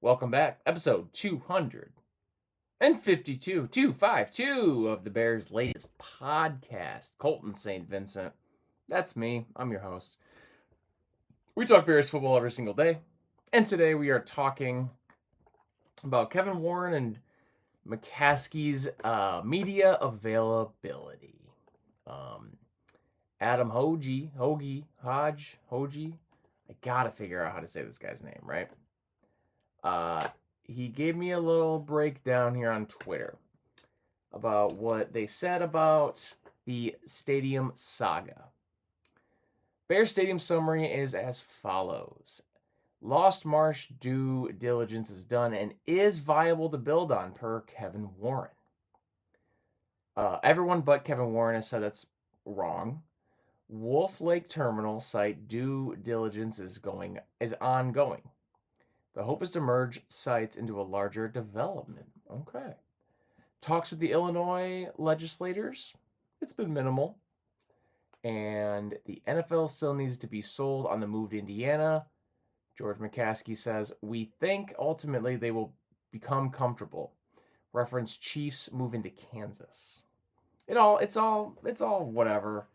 Welcome back. Episode 252 of the Bears' latest podcast. Colton St. Vincent. That's me. I'm your host. We talk Bears football every single day. And today we are talking about Kevin Warren and McCaskey's media availability. Adam Hogie. I gotta figure out how to say this guy's name, right? He gave me a little breakdown here on Twitter about what they said about the stadium saga. Bear Stadium summary is as follows. Lost Marsh due diligence is done and is viable to build on, per Kevin Warren. Everyone but Kevin Warren has said that's wrong. Wolf Lake Terminal site due diligence is ongoing. The hope is to merge sites into a larger development. Okay. Talks with the Illinois legislators. It's been minimal. And the NFL still needs to be sold on the move to Indiana. George McCaskey says, we think ultimately they will become comfortable. Reference Chiefs move into Kansas. It's all whatever.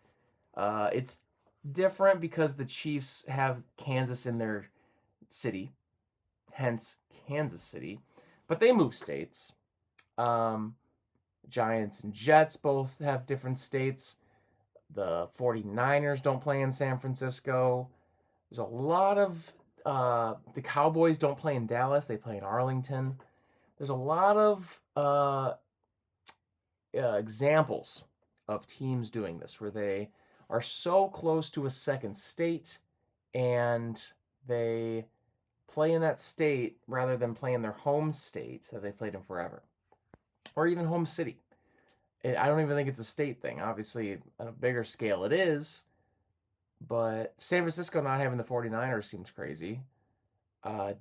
It's different because the Chiefs have Kansas in their city. Hence Kansas City, but they move states. Giants and Jets both have different states. The 49ers don't play in San Francisco. There's a lot of the Cowboys don't play in Dallas. They play in Arlington. There's a lot of examples of teams doing this where they are so close to a second state and they play in that state rather than play in their home state that they've played in forever. Or even home city. I don't even think it's a state thing. Obviously, on a bigger scale it is. But San Francisco not having the 49ers seems crazy.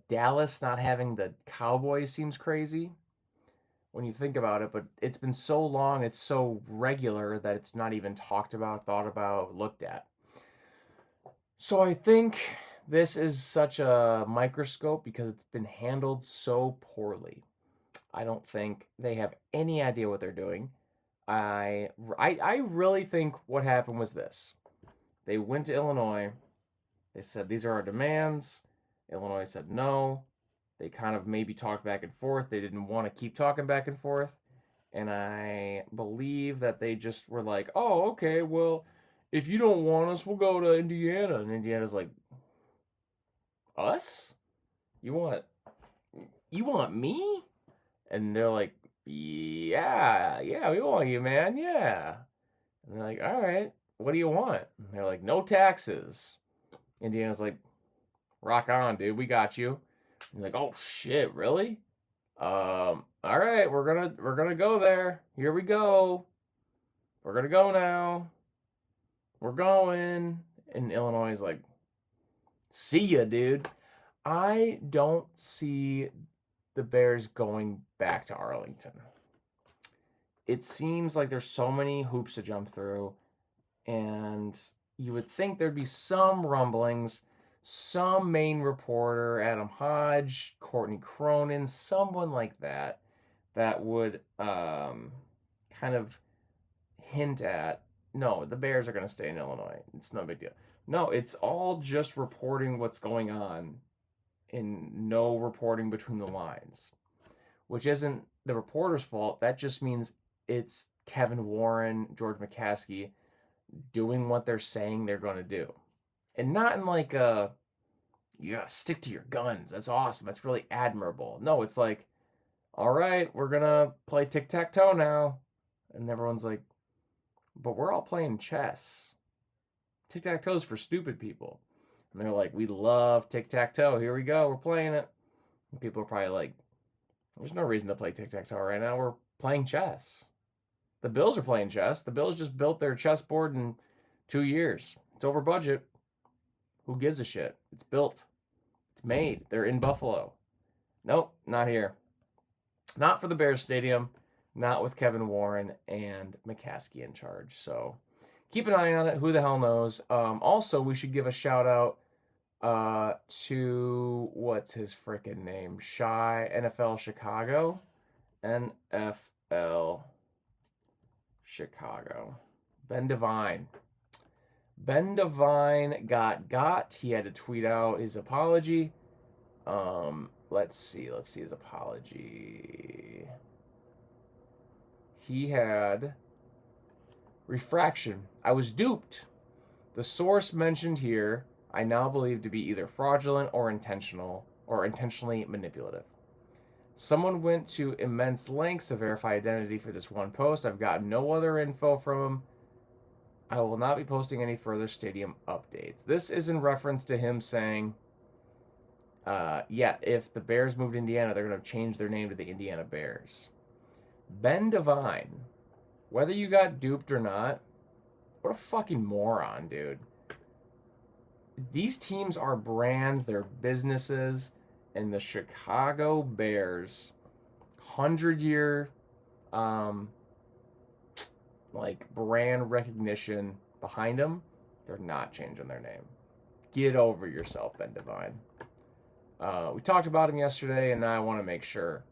Dallas not having the Cowboys seems crazy when you think about it. But it's been so long, it's so regular that it's not even talked about, thought about, looked at. So I think this is such a microscope because it's been handled so poorly. I don't think they have any idea what they're doing. I really think what happened was this. They went to Illinois. They said, these are our demands. Illinois said no. They kind of maybe talked back and forth. They didn't want to keep talking back and forth. And I believe that they just were like, oh, okay, well, if you don't want us, we'll go to Indiana. And Indiana's like, us? You want me? And they're like, yeah, we want you, man, yeah. And they're like, all right, what do you want? And they're like, no taxes. Indiana's like, rock on, dude, we got you. And like, oh shit, really? All right, we're gonna go there. Here we go. We're gonna go now. We're going. And Illinois is like, see ya, dude. I don't see the Bears going back to Arlington. It seems like there's so many hoops to jump through, and you would think there'd be some rumblings, some main reporter, Adam Hodge, Courtney Cronin, someone like that would kind of hint at, no, the Bears are going to stay in Illinois. It's no big deal. No, it's all just reporting what's going on and no reporting between the lines, which isn't the reporter's fault. That just means it's Kevin Warren, George McCaskey doing what they're saying they're going to do. And not in like a, you gotta stick to your guns. That's awesome. That's really admirable. No, it's like, all right, we're going to play tic-tac-toe now. And everyone's like, but we're all playing chess. Tic-tac-toe's for stupid people. And they're like, we love tic-tac-toe. Here we go. We're playing it. And people are probably like, there's no reason to play tic-tac-toe right now. We're playing chess. The Bills are playing chess. The Bills just built their chessboard in 2 years. It's over budget. Who gives a shit? It's built. It's made. They're in Buffalo. Nope, not here. Not for the Bears Stadium. Not with Kevin Warren and McCaskey in charge. So keep an eye on it. Who the hell knows? Also, we should give a shout out To what's his freaking name? NFL Chicago. NFL Chicago. Ben Devine. Ben Devine got. He had to tweet out his apology. Let's see his apology. He had refraction. I was duped. The source mentioned here, I now believe to be either fraudulent or intentional or intentionally manipulative. Someone went to immense lengths to verify identity for this one post. I've gotten no other info from him. I will not be posting any further stadium updates. This is in reference to him saying, if the Bears moved to Indiana, they're going to change their name to the Indiana Bears. Ben Devine, whether you got duped or not, what a fucking moron, dude. These teams are brands, they're businesses, and the Chicago Bears, 100-year, brand recognition behind them, they're not changing their name. Get over yourself, Ben Devine. We talked about him yesterday, and I want to make sure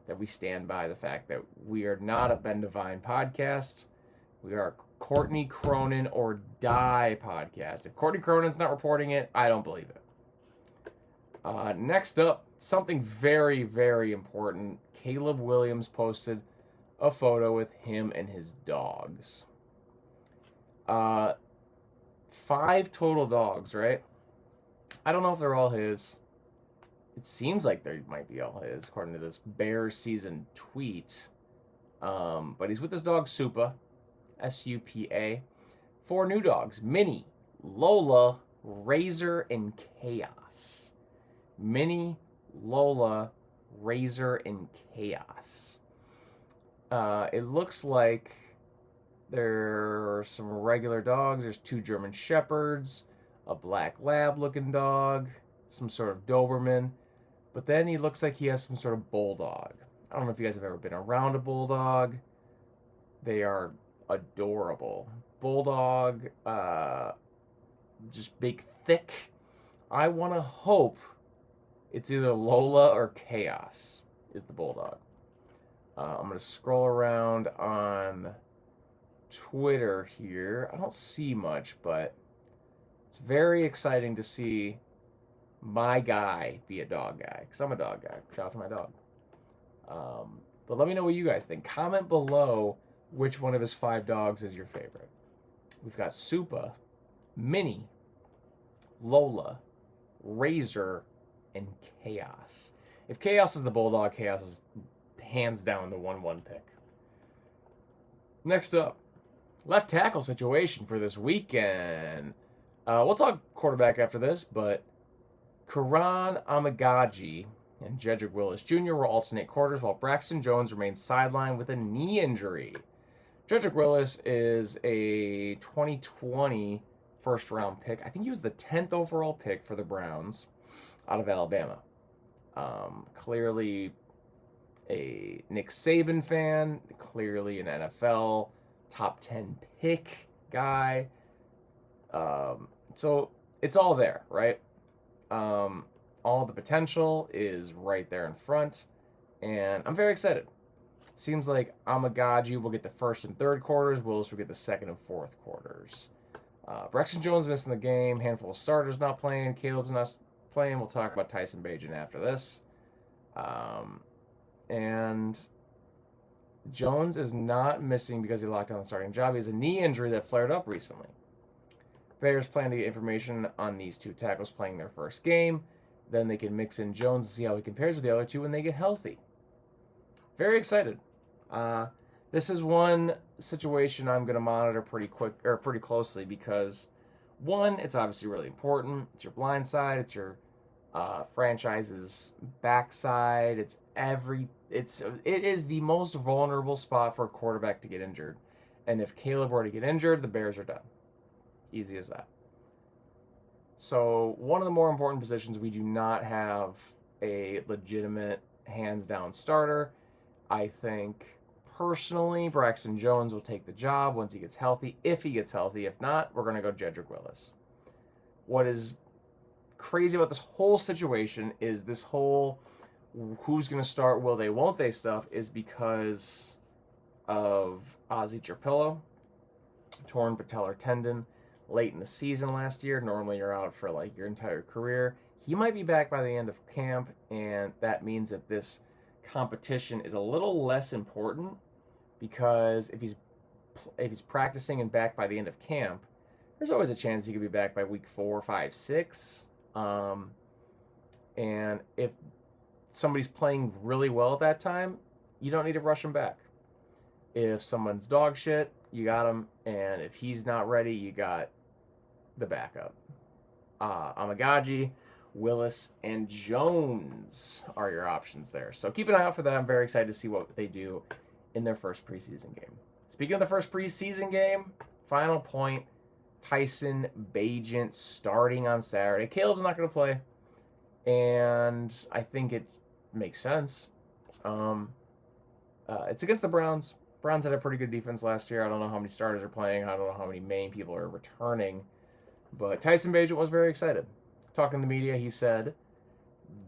that we stand by the fact that we are not a Ben Devine podcast. We are a Courtney Cronin or Die podcast. If Courtney Cronin's not reporting it, I don't believe it. Next up, something very, very important. Caleb Williams posted a photo with him and his dogs. 5 total dogs, right? I don't know if they're all his. It seems like they might be all his, according to this Bears season tweet. But he's with his dog Supa, S-U-P-A. 4 new dogs: Minnie, Lola, Razor, and Chaos. Minnie, Lola, Razor, and Chaos. It looks like there are some regular dogs. There's 2 German Shepherds, a black lab looking dog, some sort of Doberman. But then he looks like he has some sort of bulldog. I don't know if you guys have ever been around a bulldog. They are adorable. Bulldog, just big, thick. I want to hope it's either Lola or Chaos is the bulldog. I'm going to scroll around on Twitter here. I don't see much, but it's very exciting to see my guy be a dog guy, because I'm a dog guy. Shout out to my dog. But let me know what you guys think. Comment below which one of his 5 dogs is your favorite. We've got Supa, Minnie, Lola, Razor, and Chaos. If Chaos is the bulldog, Chaos is hands down the 1-1 pick. Next up, left tackle situation for this weekend. We'll talk quarterback after this, but Karan Amagaji and Jedrick Willis Jr. will alternate quarters while Braxton Jones remains sidelined with a knee injury. Jedrick Willis is a 2020 first-round pick. I think he was the 10th overall pick for the Browns out of Alabama. Clearly a Nick Saban fan, clearly an NFL top 10 pick guy. So it's all there, right? All the potential is right there in front, and I'm very excited. Seems like Amagaji will get the first and third quarters. Willis will get the second and fourth quarters. Braxton Jones missing the game. Handful of starters not playing. Caleb's not playing. We'll talk about Tyson Bagent after this. And Jones is not missing because he locked down the starting job. He has a knee injury that flared up recently. Bears plan to get information on these 2 tackles playing their first game. Then they can mix in Jones and see how he compares with the other 2 when they get healthy. Very excited. This is one situation I'm going to monitor pretty closely because, one, it's obviously really important. It's your blind side. It's your franchise's backside. It is the most vulnerable spot for a quarterback to get injured. And if Caleb were to get injured, the Bears are done. Easy as that. So one of the more important positions, we do not have a legitimate hands-down starter. I think, personally, Braxton Jones will take the job once he gets healthy, if he gets healthy. If not, we're going to go Jedrick Willis. What is crazy about this whole situation is this whole who's going to start, will they, won't they stuff is because of Ozzy Trapillo, torn patellar tendon late in the season last year. Normally you're out for like your entire career. He might be back by the end of camp, and that means that this competition is a little less important because if he's practicing and back by the end of camp, there's always a chance he could be back by week 4, 5, 6. And if somebody's playing really well at that time, you don't need to rush him back. If someone's dog shit, you got him, and if he's not ready, you got the backup. Amagagi, Willis, and Jones are your options there. So keep an eye out for that. I'm very excited to see what they do in their first preseason game. Speaking of the first preseason game, final point, Tyson Bagent starting on Saturday. Caleb's not going to play, and I think it makes sense. It's against the Browns. Browns had a pretty good defense last year. I don't know how many starters are playing. I don't know how many main people are returning. But Tyson Bagent was very excited. Talking to the media, he said,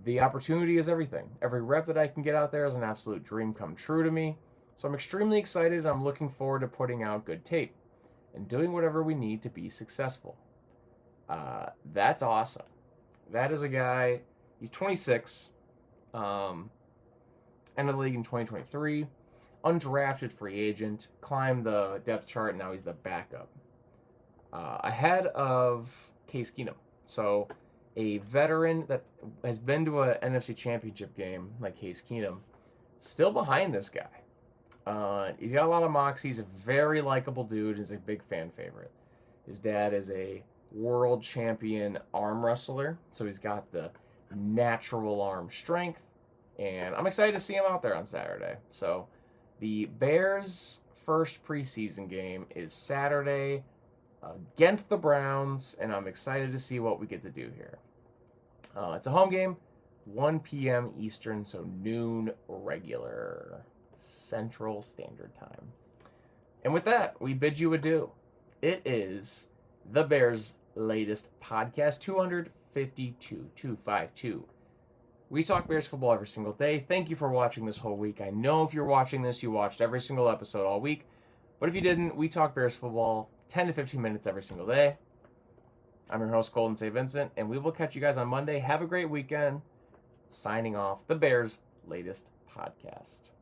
"The opportunity is everything. Every rep that I can get out there is an absolute dream come true to me. So I'm extremely excited, and I'm looking forward to putting out good tape and doing whatever we need to be successful." That's awesome. That is a guy, he's 26, entered the league in 2023, undrafted free agent, climbed the depth chart, and now he's the backup. Ahead of Case Keenum. So a veteran that has been to an NFC Championship game like Case Keenum, still behind this guy. He's got a lot of moxie. He's a very likable dude. He's a big fan favorite. His dad is a world champion arm wrestler, so he's got the natural arm strength, and I'm excited to see him out there on Saturday. So the Bears' first preseason game is Saturday against the Browns, and I'm excited to see what we get to do here. It's a home game, 1 p.m. Eastern, so noon regular Central Standard Time. And with that, we bid you adieu. It is the Bears' latest podcast, 252. We talk Bears football every single day. Thank you for watching this whole week. I know if you're watching this, you watched every single episode all week. But if you didn't, we talk Bears football 10 to 15 minutes every single day. I'm your host, Colton St. Vincent, and we will catch you guys on Monday. Have a great weekend. Signing off, the Bears' latest podcast.